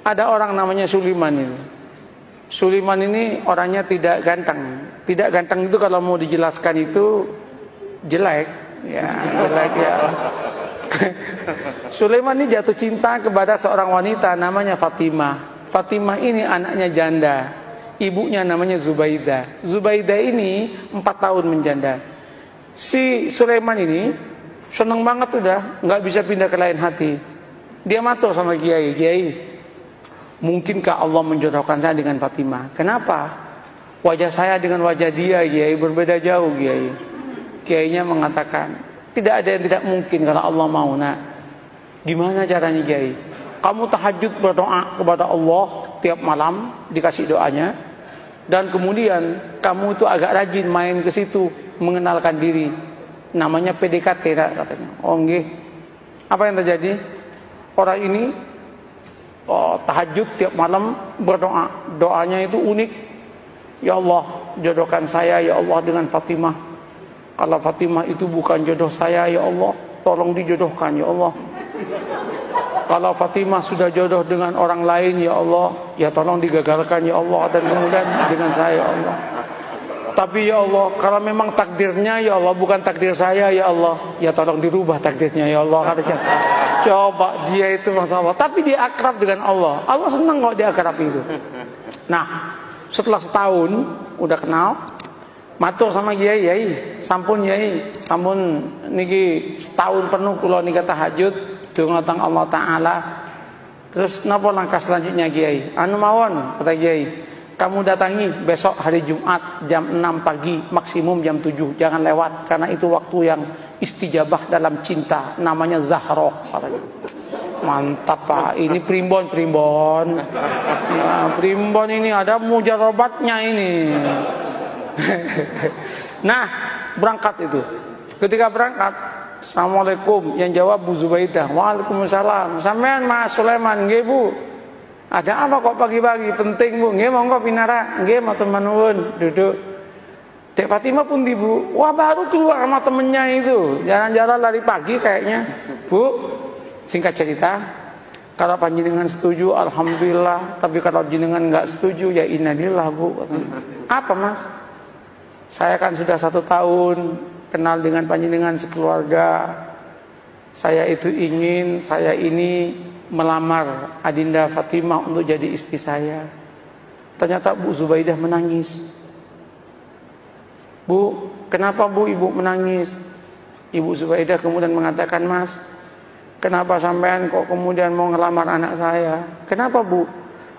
Ada orang namanya Sulaiman ini. Sulaiman ini orangnya tidak ganteng. Tidak ganteng itu kalau mau dijelaskan itu jelek, ya jelek ya. Sulaiman ini jatuh cinta kepada seorang wanita namanya Fatimah. Fatimah ini anaknya janda. Ibunya namanya Zubaidah. Zubaidah ini 4 tahun menjanda. Si Sulaiman ini seneng banget udah, nggak bisa pindah ke lain hati. Dia matur sama Kiai, Kiai, mungkinkah Allah menjodohkan saya dengan Fatimah? Kenapa? Wajah saya dengan wajah dia, Kiai, berbeda jauh, Kiai. Kiainya mengatakan, tidak ada yang tidak mungkin kalau Allah mau, nak. Gimana caranya, Kiai? Kamu tahajud berdoa kepada Allah tiap malam, dikasih doanya. Dan kemudian kamu itu agak rajin main ke situ, mengenalkan diri. Namanya PDKT, katanya. Oh, nggih. Apa yang terjadi? Orang ini tahajud tiap malam berdoa. Doanya itu unik. Ya Allah, jodohkan saya ya Allah dengan Fatimah. Kalau Fatimah itu bukan jodoh saya, ya Allah, tolong dijodohkan ya Allah. Kalau Fatimah sudah jodoh dengan orang lain, ya Allah, ya tolong digagalkan ya Allah, dan kemudian dengan saya ya Allah. Tapi ya Allah, kalau memang takdirnya ya Allah bukan takdir saya ya Allah, ya tolong dirubah takdirnya ya Allah, katanya. Coba dia itu masalah, tapi dia akrab dengan Allah. Allah senang kok dia akrab itu. Nah, setelah setahun udah kenal, matur sama Kiai, Kiai, sampun Kiai, sampun niki setahun penuh kula nika tahajud tentang Allah Ta'ala. Terus napa langkah selanjutnya, Kiai? Anu mawon, kata Kiai, kamu datangi besok hari Jumat jam 6 pagi, maksimum jam 7, jangan lewat, karena itu waktu yang istijabah dalam cinta, namanya Zahroh, katanya. Mantap Pak, ini primbon ya, primbon ini ada mujarobatnya ini. Nah, berangkat itu. Ketika berangkat, Assalamualaikum, yang jawab Bu Zubaidah. Waalaikumsalam. Sampean Mas Sulaiman, nggih Bu. Ada apa kok pagi-pagi? Penting Bu. Nggih monggo pinara. Nggih matur nuwun, duduk. Dek Fatimah pun di Bu. Wah, baru keluar sama temennya itu. Jalan-jalan lari pagi kayaknya. Bu, singkat cerita, kalau panjenengan setuju alhamdulillah, tapi kalau jenengan enggak setuju ya innalillah Bu. Apa Mas? Saya kan sudah 1 tahun kenal dengan panjenengan sekeluarga. Saya itu ingin saya ini melamar Adinda Fatimah untuk jadi istri saya. Ternyata Bu Zubaidah menangis. Bu, kenapa Bu Ibu menangis? Ibu Zubaidah kemudian mengatakan, Mas, kenapa sampean kok kemudian mau ngelamar anak saya? Kenapa Bu?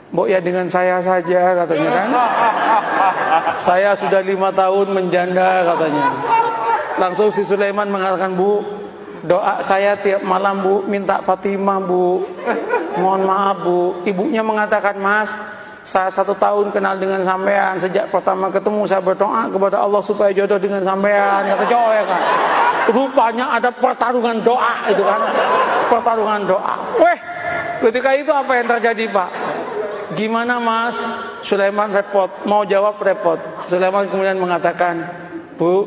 Mbok ya dengan saya saja, katanya kan. Saya sudah 5 tahun menjanda, katanya. Langsung si Sulaiman mengatakan, Bu, doa saya tiap malam Bu, minta Fatimah Bu. Mohon maaf Bu. Ibunya mengatakan, Mas, saya 1 tahun kenal dengan sampean. Sejak pertama ketemu saya berdoa kepada Allah supaya jodoh dengan sampean. Kata cowok ya kan. Rupanya ada pertarungan doa itu kan. Pertarungan doa. Weh, ketika itu apa yang terjadi Pak? Gimana Mas? Sulaiman repot, mau jawab repot. Sulaiman kemudian mengatakan, Bu,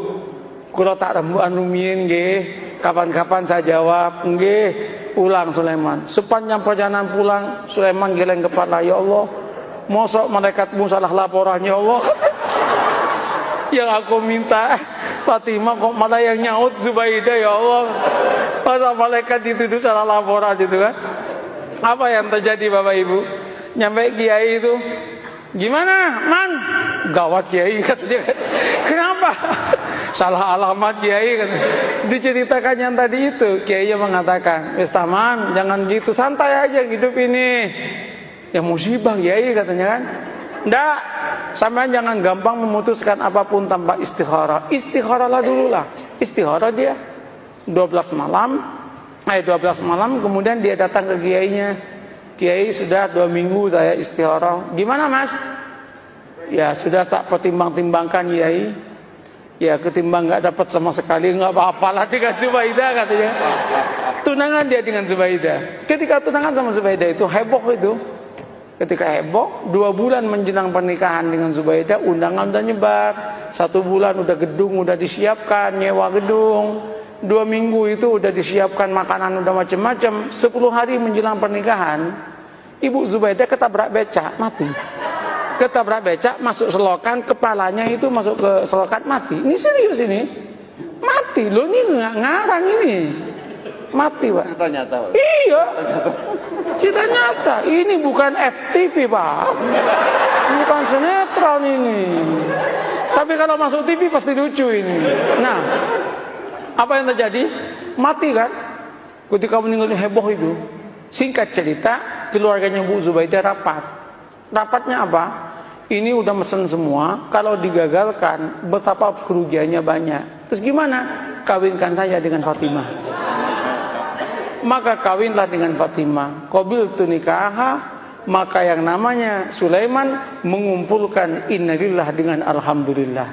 kula tak rembukan rumiyin nggih, kapan-kapan saya jawab nggih. Ulang Sulaiman. Sepanjang perjalanan pulang, Sulaiman geleng kepala, ya Allah, mosok malaikatmu salah laporan ya Allah. Yang aku minta Fatimah kok malah yang nyaut Zubaidah ya Allah. Masa malaikat dituduh salah laporan gitu kan? Apa yang terjadi Bapak Ibu? Nyampe Kiai itu, gimana Man? Gawat Kiai katanya. Kenapa? Salah alamat Kiai katanya. Diceritakan yang tadi itu, Kiai mengatakan, wis taman, jangan gitu, santai aja hidup ini. Ya musibah Kiai katanya kan. Nggak, sampean jangan gampang memutuskan apapun tanpa istikharah. Istikharahlah dulu lah. Istikharah dia 12 malam kemudian dia datang ke kiainya. Kiai, sudah 2 minggu saya istikharah. Gimana Mas? Ya sudah tak pertimbang-timbangkan Kiai. Ya ketimbang nggak dapat sama sekali, nggak apa-apalah dengan Zubaidah katanya. Tunangan dia dengan Zubaidah. Ketika tunangan sama Zubaidah itu heboh itu. Ketika heboh, 2 bulan menjelang pernikahan dengan Zubaidah, undangan udah nyebar. 1 bulan udah gedung udah disiapkan, nyewa gedung. 2 minggu itu udah disiapkan makanan udah macam-macam. 10 hari menjelang pernikahan, Ibu Zubaidah ketabrak becak, mati. Ketabrak becak, masuk selokan, kepalanya itu masuk ke selokan, mati. Ini serius ini. Mati, loh ini nggak ngarang ini. Mati, Pak. Cerita nyata, Pak. Iya. Cerita nyata. Ini bukan FTV, Pak. Bukan sinetron ini. Tapi kalau masuk TV pasti lucu ini. Nah, apa yang terjadi? Mati kan? Ketika meninggalnya heboh itu. Singkat cerita, keluarganya Bu Zubaidah rapat. Rapatnya apa? Ini udah mesen semua. Kalau digagalkan, betapa kerugiannya banyak. Terus gimana? Kawinkan saya dengan Fatimah. Maka kawinlah dengan Fatimah. Qabiltu nikaha. Maka yang namanya Sulaiman mengumpulkan innalillah dengan alhamdulillah.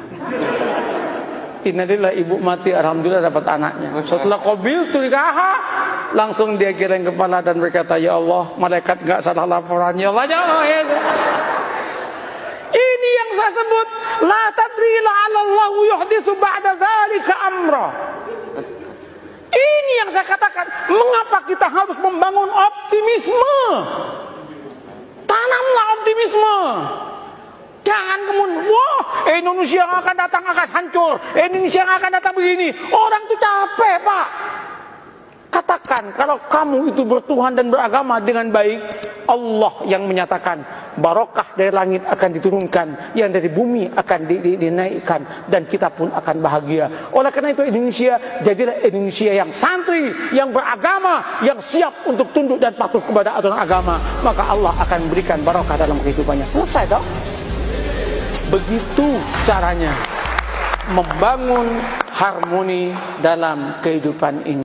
Innalillah, ibu mati, alhamdulillah dapat anaknya. Setelah qabiltu nikaha, langsung dia geleng kepala dan berkata, ya Allah, malaikat gak salah laporan. Ya Allah, ya Allah. Ini yang saya sebut, la tadri la'alallahu yuhdisu ba'da dzalika amra. Ini yang saya katakan, mengapa kita harus membangun optimisme? Tanamlah optimisme. Jangan kemudian, wah, Indonesia yang akan datang akan hancur, Indonesia yang akan datang begini. Orang itu capek, Pak. Katakan, kalau kamu itu bertuhan dan beragama dengan baik, Allah yang menyatakan, barokah dari langit akan diturunkan, yang dari bumi akan dinaikkan, dan kita pun akan bahagia. Oleh karena itu Indonesia, jadilah Indonesia yang santri, yang beragama, yang siap untuk tunduk dan patuh kepada aturan agama. Maka Allah akan berikan barokah dalam kehidupannya. Selesai dong. Begitu caranya membangun harmoni dalam kehidupan ini.